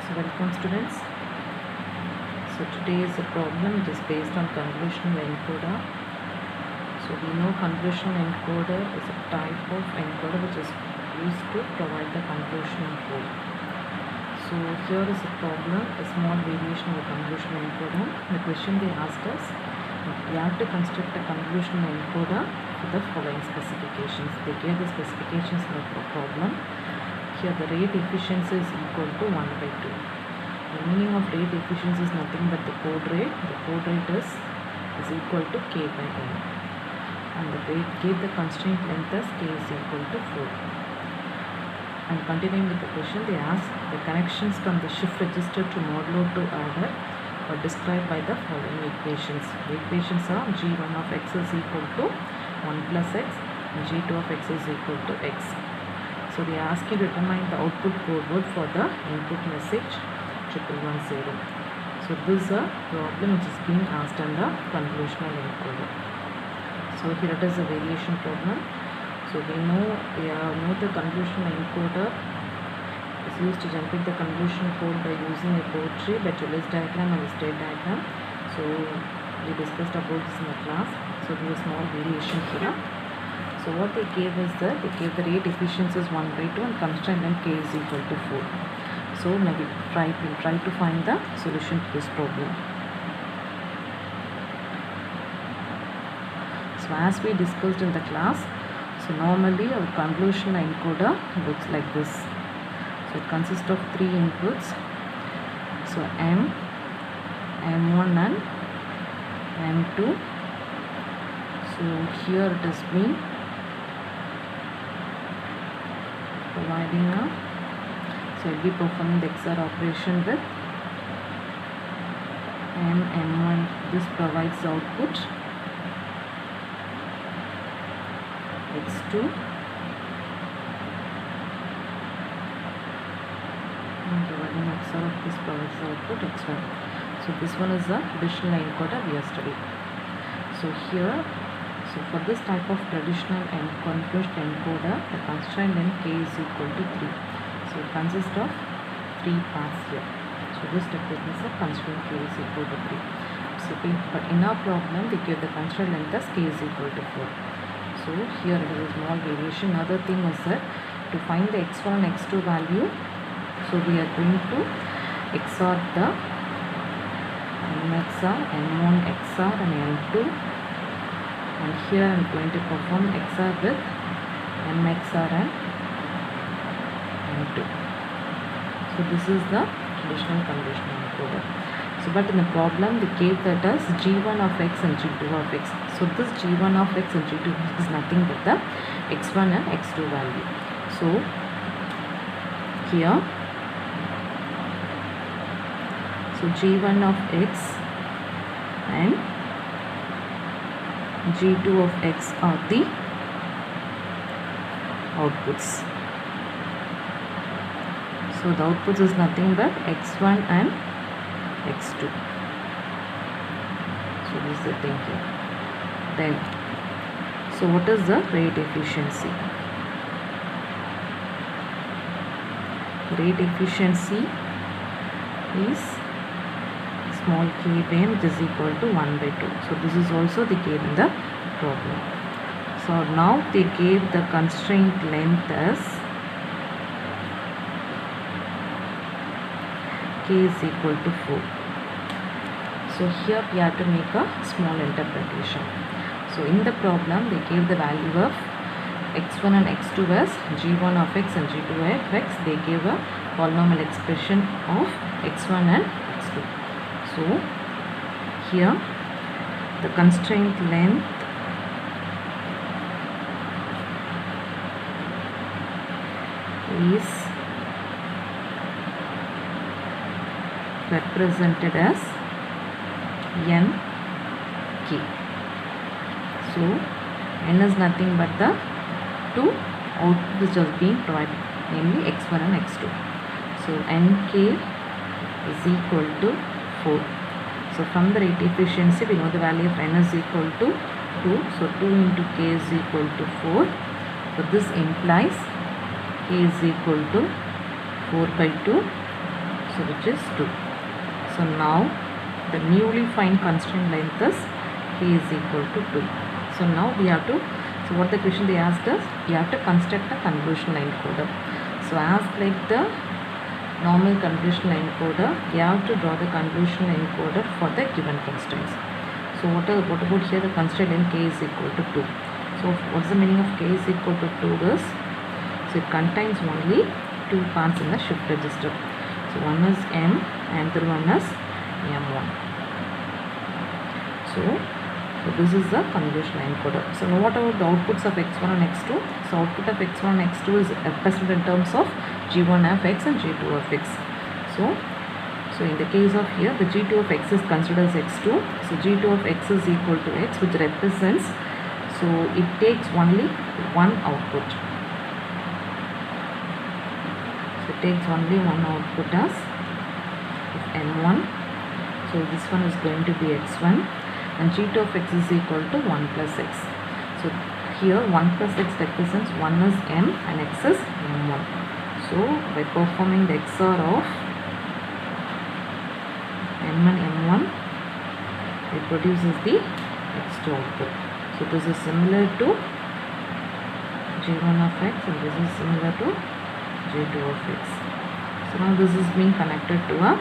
So welcome students. So today is a problem which is based on convolutional encoder. So we know convolutional encoder is a type of encoder which is used to provide the convolutional code. So here is a problem, a small variation of a convolutional encoder. The question they asked us, we have to construct a convolutional encoder with the following specifications. They gave the specifications in the problem. Here the rate efficiency is equal to 1 by 2. The meaning of rate efficiency is nothing but the code rate. The code rate is equal to k by n. And they gave the constraint length as k is equal to 4. And continuing with the question, they asked the connections from the shift register to modulo 2 adder are described by the following equations. The equations are g1 of x is equal to 1 plus x and g2 of x is equal to x. So they ask you to determine the output code word for the input message 1110. So this is a problem which is being asked on the convolutional encoder. So here it is a variation problem. So we know the convolutional encoder is used to generate the convolution code by using a code tree, Better-List diagram and a state diagram. So we discussed about this in the class. So there is a small variation here. So what they gave is that they gave the rate efficiency is 1 by 2 and constraint and k is equal to 4. So now we'll try to find the solution to this problem. So as we discussed in the class, so normally our convolutional encoder looks like this. So it consists of 3 inputs. So M, M1 and M2. So here it is being providing so we'll be performing the XOR operation with M1. This provides the output X2 and providing XOR of this provides the output X1. So this one is the traditional encoder we are studying. So here, so for this type of traditional and convolutional encoder, the constraint in k is equal to 3. So it consists of 3 paths here. So this represents the constraint k is equal to 3. So but in our problem, we give the constraint length as k is equal to 4. So here there is a small variation. Another thing is that to find the x1 and x2 value, so we are going to XOR the M-XOR, M1 XOR and M2. And here I am going to perform XOR with M-XOR and M2. So this is the traditional convolutional encoder. So but in the problem they gave that as G1 of x and G2 of x. So this G1 of x and G2 of x is nothing but the x1 and x2 value. So here, so G1 of x and G2 of x are the outputs. So the outputs is nothing but x1 and x2. So this is the thing here. Then, so what is the rate efficiency? Rate efficiency is small k by n which is equal to 1 by 2. So this is also they gave in the problem. So now they gave the constraint length as k is equal to 4. So here we have to make a small interpretation. So in the problem they gave the value of x1 and x2 as g1 of x and g2 of x. They gave a polynomial expression of x1 and x2. So here the constraint length is represented as nk. So n is nothing but the 2 outputs which are being provided, namely x1 and x2. So nk is equal to 4. So from the rate efficiency we know the value of n is equal to 2. So 2 into k is equal to 4. So this implies k is equal to 4 by 2. so which is 2. So now the newly find constraint length is k is equal to 2. So now we have to, so what the question they asked us, you have to construct a convolutional encoder. So as like the normal convolutional encoder, you have to draw the convolutional encoder for the given constraints. So what about here, the constraint length k is equal to 2. So what's the meaning of k is equal to 2 is, so it contains only 2 parts in the shift register. So one is M and the one is M1. So this is the convolutional encoder. So now what about the outputs of x1 and x2? So output of x1 and x2 is represented in terms of g1 of x and g2 of x. So in the case of here, the g2 of x is considered as x2. So g2 of x is equal to x, which represents, so it takes only one output. So it takes only one output as m1. So this one is going to be x1. And g2 of x is equal to 1 plus x. So here 1 plus x represents 1 is m and x is m1. So by performing the XOR of m and m1, it produces the x2 output. So this is similar to g1 of x and this is similar to g2 of x. So now this is being connected to a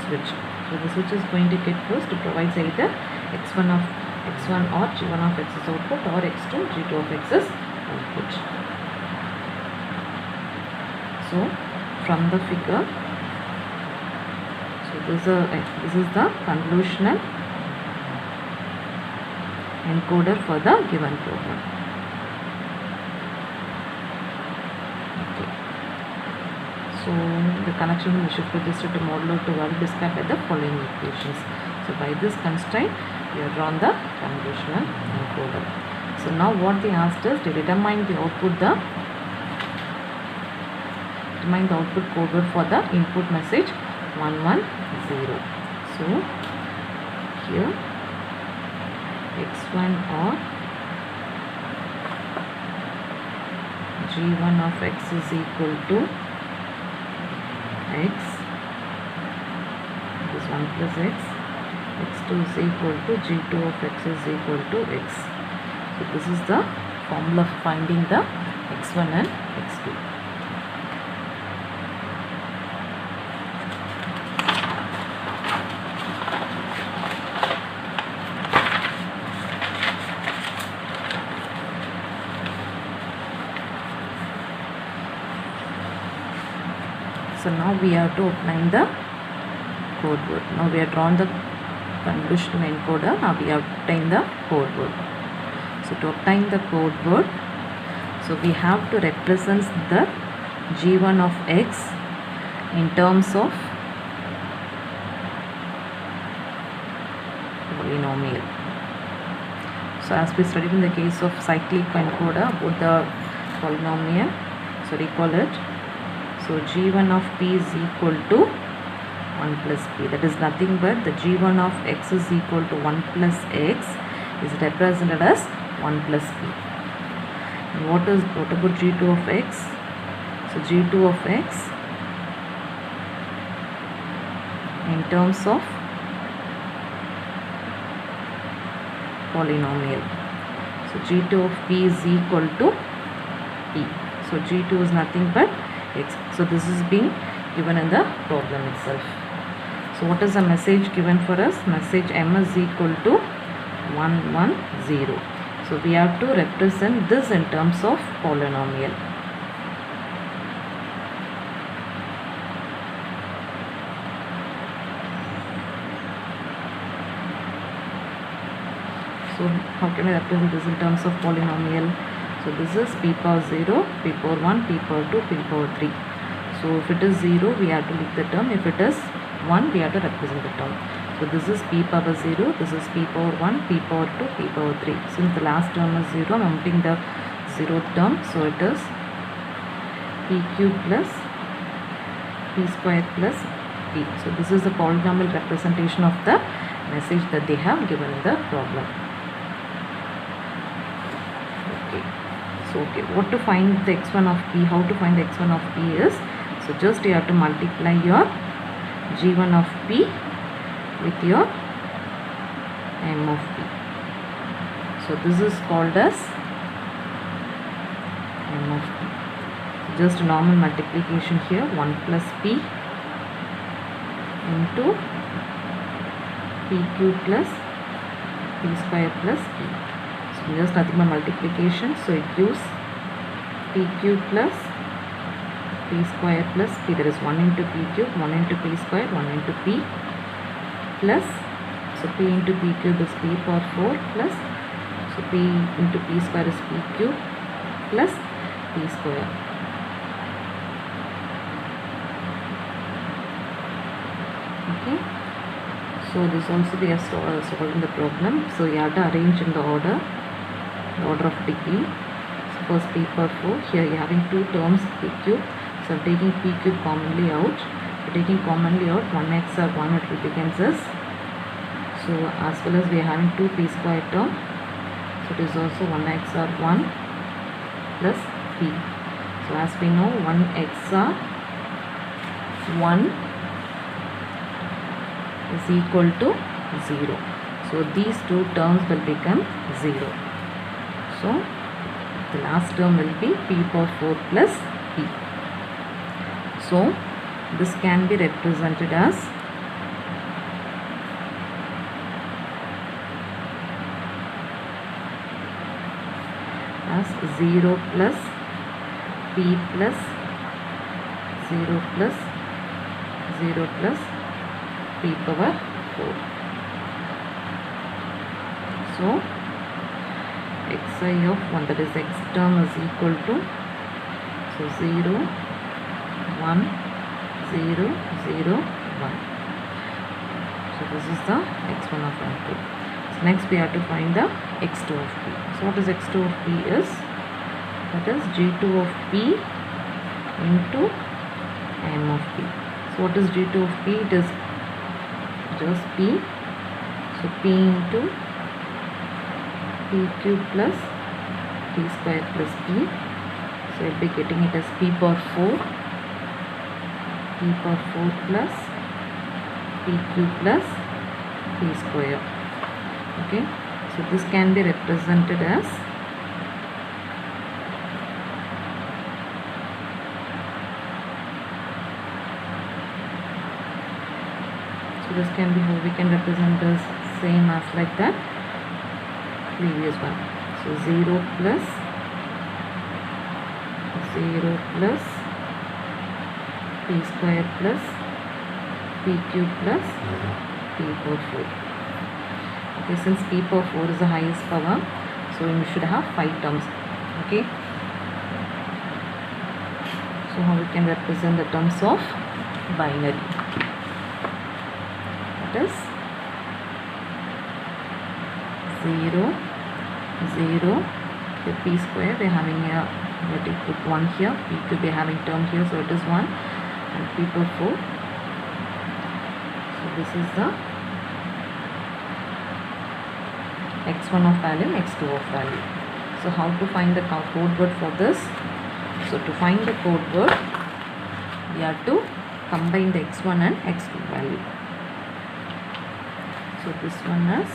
switch. So the switch is going to get first to provide either x1 or g1 of x's output or x2 g2 of x's output. So from the figure, so this is the convolutional encoder for the given program. Okay. So the connection of the shift register to modulo to value described by the following equations. So by this constraint, we have drawn the convolutional encoder. So now what they asked us to determine the output code word for the input message 110. So here x1 or g1 of x is equal to x, this 1 plus x, x2 is equal to g2 of x is equal to x. So this is the formula for finding the x1 and x2. So now we have to obtain the code word. Now we have drawn the convolutional encoder. Now we have obtained the code word. So to obtain the code word, so we have to represent the g1 of x in terms of polynomial. So as we studied in the case of cyclic encoder about the polynomial, so recall it. So g1 of p is equal to 1 plus p. That is nothing but the g1 of x is equal to 1 plus x is represented as 1 plus p. And what about g2 of x? So g2 of x in terms of polynomial. So g2 of p is equal to p. So g2 is nothing but x. So this is being given in the problem itself. So what is the message given for us? Message m is equal to 110. So we have to represent this in terms of polynomial. So how can I represent this in terms of polynomial? So this is p power 0, p power 1, p power 2, p power 3. So if it is 0, we have to leave the term. If it is 1, we have to represent the term. So this is p power 0, this is p power 1, p power 2, p power 3. Since the last term is 0, I am omitting the 0th term. So it is p cube plus p square plus p. So this is the polynomial representation of the message that they have given in the problem. So what to find the x1 of p, how to find the x1 of p is, so just you have to multiply your G1 of P with your M of P. So this is called as M of P. Just normal multiplication here, 1 plus P into PQ plus P square plus P. So just nothing but multiplication. So it gives PQ plus P square plus P. There is 1 into PQ, 1 into P square, 1 into P plus. So P into P cube is P power 4 plus. So P into P square is P cube plus P square. Okay. So this also we are solving the problem. So you have to arrange in the order of degree. So first P power 4. Here you are having two terms P cube. So taking P cube commonly out. So taking commonly out 1x or 1 it becomes as. So as well as we are having 2 P square term. So it is also 1x or 1 plus P. So as we know 1x or 1 is equal to 0. So these two terms will become 0. So the last term will be P power 4 plus P. So this can be represented as as 0 plus P plus 0 plus 0 plus P power 4. So xi of 1, that is x term, is equal to, so 0 1 0 0 1. So this is the x1 of M2. So next we have to find the x2 of P. So what is x2 of P is? That is G2 of P into M of P. So what is G2 of P? It is just P. So P into P cube plus P square plus P. So I will be getting it as P power 4. P power 4 plus P cube plus P square. Okay. So this can be represented as this can be how we can represent this same as like that previous one. So 0 plus P square plus P cube plus P power 4. Okay, since P power 4 is the highest power, so we should have 5 terms. Okay, so how we can represent the terms of binary? That is 0 0 the P square, we are having a, let me put 1 here, P cube we are having term here, so it is 1, and P power 4. So this is the x1 of value and x2 of value. So how to find the code word for this? So to find the code word, we have to combine the x1 and x2 value. So this one is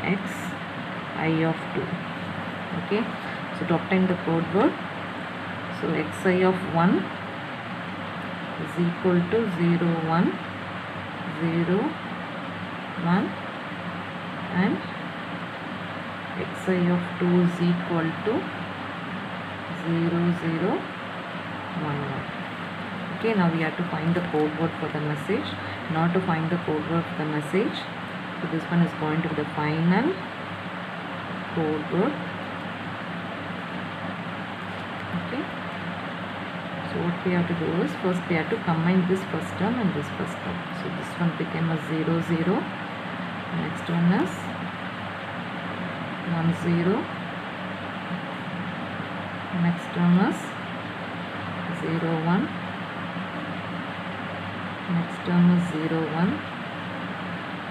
xi of 2. Okay, so to obtain the code word, so xi of 1 is equal to 0 1 0 1 and xi of 2 is equal to 0 0 1 1. Okay, now we have to find the code word for the message. Now to find the code word for the message, so this one is going to be the final code word. Okay, so what we have to do is, first we have to combine this first term and this first term. So this one became a 0 0, next one is 1 0, next term is 0 1, next term is 0 1,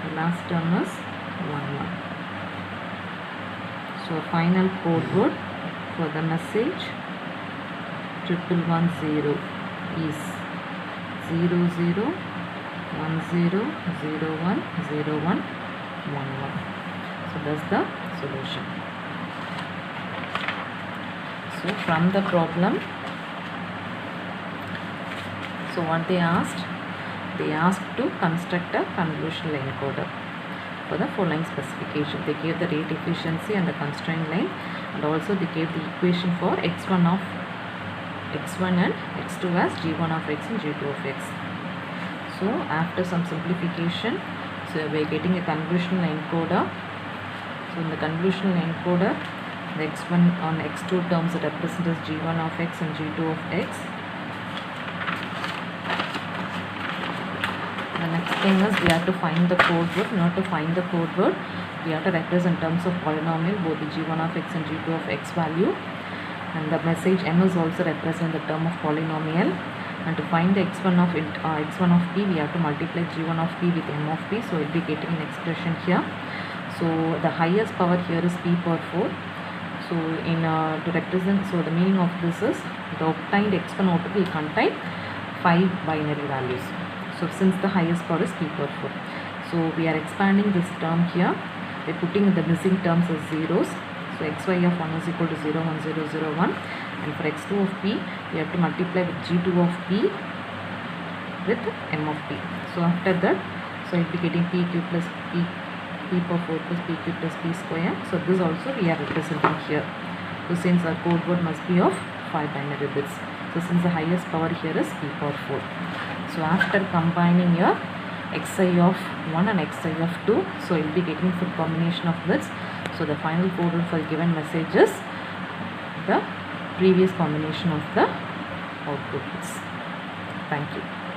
the last term is 1 1. So final code word for the message 1110 is 0 0 1 0 0 1 0 1 1 1. So that's the solution. So from the problem, so what they asked to construct a convolutional encoder for the following specification. They gave the rate efficiency and the constraint line, and also they gave the equation for x1 of x1 and x2 as g1 of x and g2 of x. So after some simplification, so we are getting a convolutional encoder. So in the convolutional encoder, the x1 on x2 terms are represented as g1 of x and g2 of x. The next thing is we have to find the code word. In order to find the code word, we have to represent in terms of polynomial both the g1 of x and g2 of x value, and the message m is also represent the term of polynomial. And to find the x1 of p, we have to multiply g1 of p with m of p, so we'll be getting an expression here. So the highest power here is p power 4. So in to represent, so the meaning of this is the obtained x1 output will contain 5 binary values. So since the highest power is p power 4, so we are expanding this term here. We are putting the missing terms as zeros. So xy of 1 is equal to 0 1 0 0 1, and for x2 of p, we have to multiply with g2 of p with m of p. So after that, so it will be getting pq plus p power 4 plus pq plus p square. So this also we are representing here. So since our code word must be of 5 binary bits, so since the highest power here is p power 4. So after combining your xi of 1 and xi of 2, so you will be getting full combination of bits. So the final code word for the given message is the previous combination of the output bits. Thank you.